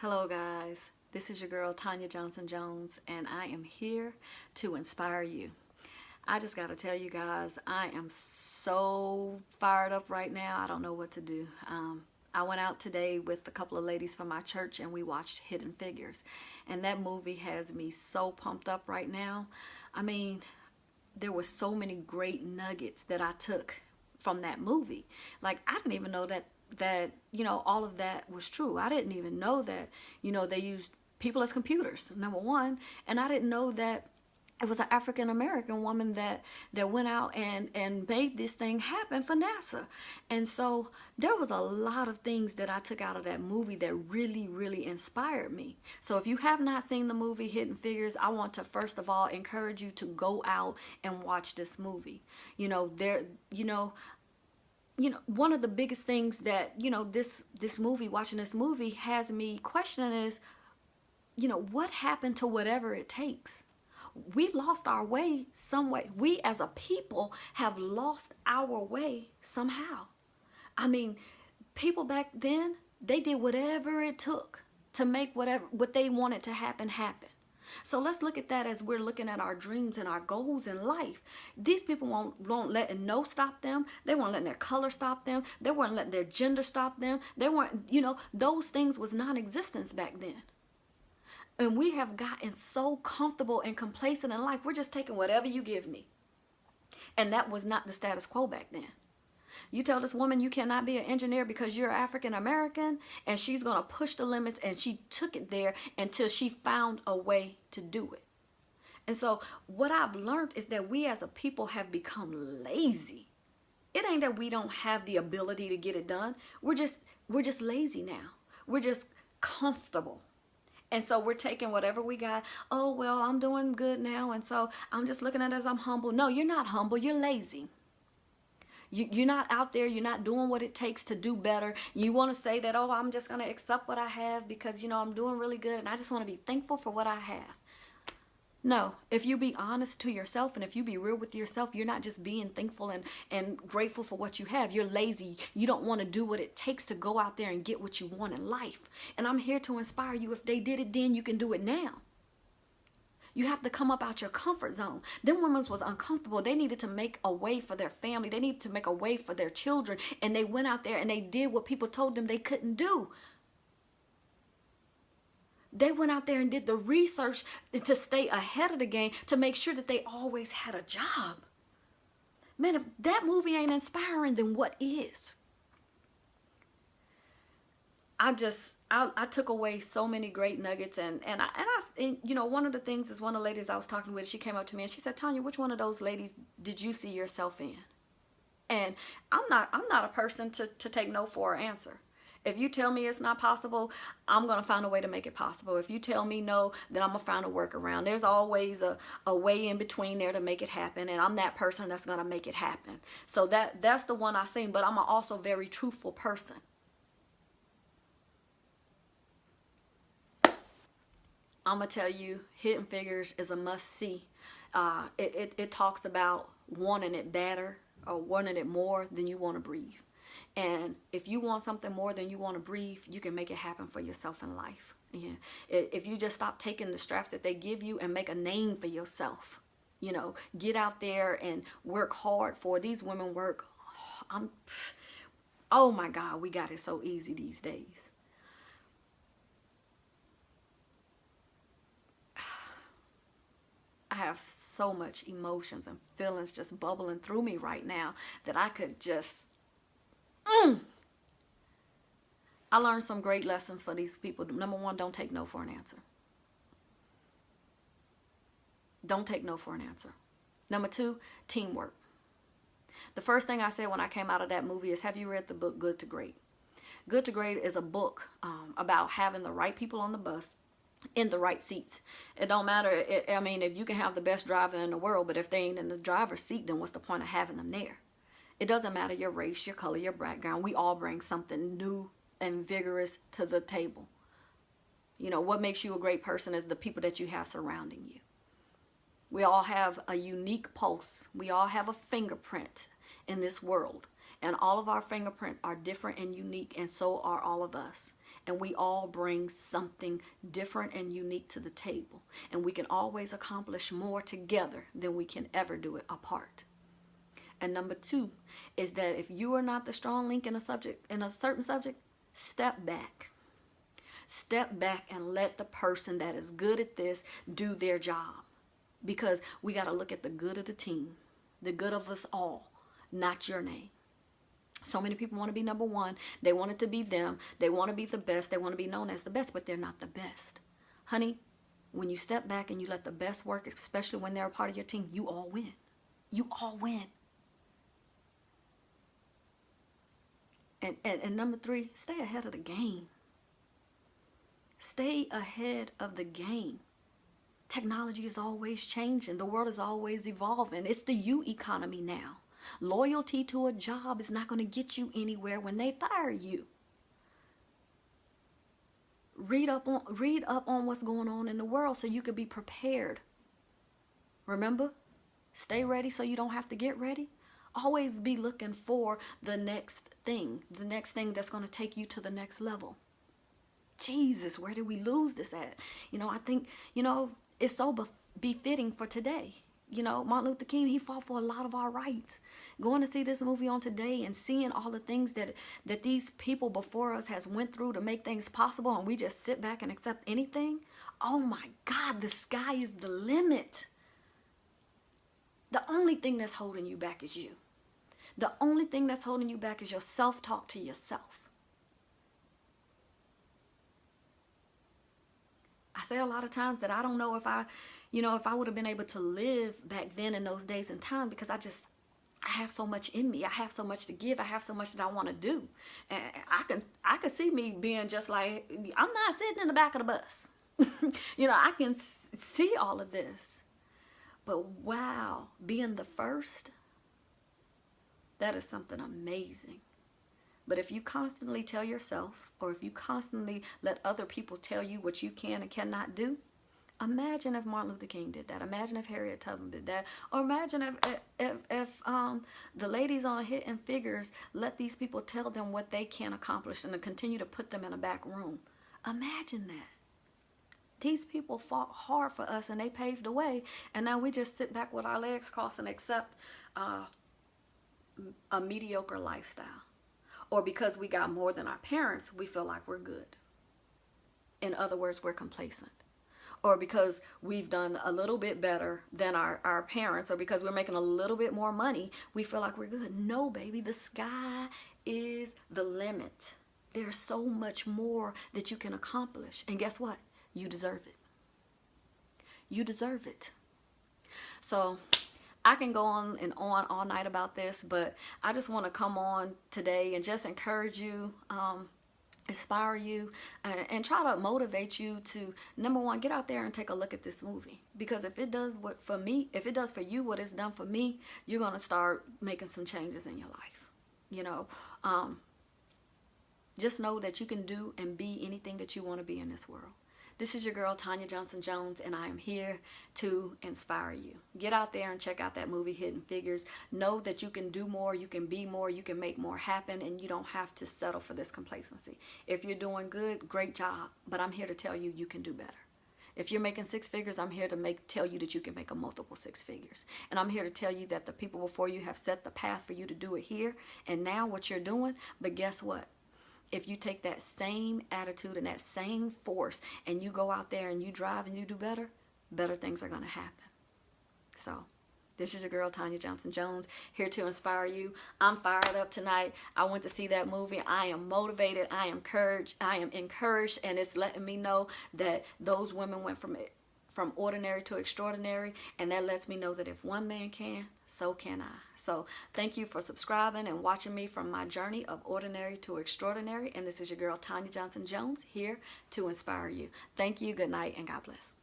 Hello, guys. This is your girl, Tanya Johnson Jones, and I am here to inspire you. I just got to tell you guys, I am so fired up right now. I don't know what to do. I went out today with a couple of ladies from my church and we watched Hidden Figures. And that movie has me so pumped up right now. I mean, there were so many great nuggets that I took from that movie. Like, I didn't even know that all of that was true. I didn't even know that they used people as computers, number one. And I didn't know that it was an African American woman that went out and made this thing happen for NASA. And so there was a lot of things that I took out of that movie that really inspired me. So if you have not seen the movie Hidden Figures, I want to first of all encourage you to go out and watch this movie. One of the biggest things that this movie, watching this movie, has me questioning is, what happened to whatever it takes? We lost our way some way. We as a people have lost our way somehow. I mean, people back then, they did whatever it took to make what they wanted to happen happen. So let's look at that as we're looking at our dreams and our goals in life. These people won't let no stop them. They weren't letting their color stop them. They weren't letting their gender stop them. They weren't, those things was non-existence back then. And we have gotten so comfortable and complacent in life. We're just taking whatever you give me. And that was not the status quo back then. You tell this woman you cannot be an engineer because you're African American, and she's going to push the limits, and she took it there until she found a way to do it. And so what I've learned is that we as a people have become lazy. It ain't that we don't have the ability to get it done. We're just lazy now. We're just comfortable. And so we're taking whatever we got. Oh, well, I'm doing good now, and so I'm just looking at it as I'm humble. No, you're not humble. You're lazy. You're not out there. You're not doing what it takes to do better. You want to say that, oh, I'm just going to accept what I have because, I'm doing really good, and I just want to be thankful for what I have. No, if you be honest to yourself and if you be real with yourself, you're not just being thankful and grateful for what you have. You're lazy. You don't want to do what it takes to go out there and get what you want in life. And I'm here to inspire you. If they did it then, you can do it now. You have to come up out your comfort zone. Them women was uncomfortable. They needed to make a way for their family. They needed to make a way for their children. And they went out there and they did what people told them they couldn't do. They went out there and did the research to stay ahead of the game, to make sure that they always had a job. Man, if that movie ain't inspiring, then what is? I took away so many great nuggets, and one of the things is, one of the ladies I was talking with, she came up to me and she said, Tanya, which one of those ladies did you see yourself in? And I'm not a person to take no for an answer. If you tell me it's not possible, I'm going to find a way to make it possible. If you tell me no, then I'm going to find a workaround. There's always a way in between there to make it happen, and I'm that person that's going to make it happen. So that's the one I seen, but I'm also a very truthful person. I'm going to tell you, Hidden Figures is a must-see. It talks about wanting it better or wanting it more than you want to breathe. And if you want something more than you want to breathe, you can make it happen for yourself in life. Yeah. If you just stop taking the straps that they give you and make a name for yourself, get out there and work hard for it. These women work. Oh my God, we got it so easy these days. I have so much emotions and feelings just bubbling through me right now that I could just I learned some great lessons for these people. Number one, don't take no for an answer. Don't take no for an answer. Number two, teamwork. The first thing I said when I came out of that movie is, have you read the book Good to Great? Good to Great is a book about having the right people on the bus in the right seats. It don't matter. If you can have the best driver in the world, but if they ain't in the driver's seat, then what's the point of having them there? It doesn't matter your race, your color, your background. We all bring something new and vigorous to the table. What makes you a great person is the people that you have surrounding you. We all have a unique pulse. We all have a fingerprint in this world. And all of our fingerprints are different and unique, and so are all of us. And we all bring something different and unique to the table. And we can always accomplish more together than we can ever do it apart. And number 2 is that if you are not the strong link in a certain subject, step back. Step back and let the person that is good at this do their job. Because we got to look at the good of the team, the good of us all, not your name. So many people want to be number one. They want it to be them. They want to be the best. They want to be known as the best, but they're not the best. Honey, when you step back and you let the best work, especially when they're a part of your team, you all win. You all win. And number 3, stay ahead of the game. Stay ahead of the game. Technology is always changing. The world is always evolving. It's the you economy now. Loyalty to a job is not going to get you anywhere when they fire you. Read up on what's going on in the world so you can be prepared. Remember, stay ready so you don't have to get ready. Always be looking for the next thing that's going to take you to the next level. Jesus, where did we lose this at? I think, it's so befitting for today. Martin Luther King, he fought for a lot of our rights. Going to see this movie on today and seeing all the things that these people before us has went through to make things possible, and we just sit back and accept anything. Oh my God, the sky is the limit. The only thing that's holding you back is you. The only thing that's holding you back is your self-talk to yourself. I say a lot of times that I don't know if I would have been able to live back then in those days and time, because I have so much in me. I have so much to give. I have so much that I want to do. And I could see me being just like, I'm not sitting in the back of the bus. I can see all of this. But wow, being the first, that is something amazing. But if you constantly tell yourself, or if you constantly let other people tell you what you can and cannot do, imagine if Martin Luther King did that. Imagine if Harriet Tubman did that. Or imagine if the ladies on Hidden Figures let these people tell them what they can accomplish and to continue to put them in a back room. Imagine that. These people fought hard for us and they paved the way. And now we just sit back with our legs crossed and accept a mediocre lifestyle. Or because we got more than our parents, we feel like we're good. In other words, we're complacent. Or because we've done a little bit better than our parents, or because we're making a little bit more money, we feel like we're good. No, baby, the sky is the limit. There's so much more that you can accomplish. And guess what? You deserve it. You deserve it. So I can go on and on all night about this, but I just want to come on today and just encourage you, inspire you, and try to motivate you to, number one, get out there and take a look at this movie. Because if it does if it does for you what it's done for me, you're going to start making some changes in your life. Just know that you can do and be anything that you want to be in this world. This is your girl, Tanya Johnson-Jones, and I am here to inspire you. Get out there and check out that movie, Hidden Figures. Know that you can do more, you can be more, you can make more happen, and you don't have to settle for this complacency. If you're doing good, great job, but I'm here to tell you you can do better. If you're making 6 figures, I'm here to tell you that you can make a multiple 6 figures. And I'm here to tell you that the people before you have set the path for you to do it here and now what you're doing. But guess what? If you take that same attitude and that same force and you go out there and you drive and you do better, better things are going to happen. So this is your girl, Tanya Johnson-Jones, here to inspire you. I'm fired up tonight. I went to see that movie. I am motivated. I am encouraged, and it's letting me know that those women went from ordinary to extraordinary, and that lets me know that if one man can, so can I. So thank you for subscribing and watching me from my journey of ordinary to extraordinary. And this is your girl, Tanya Johnson-Jones, here to inspire you. Thank you, good night, and God bless.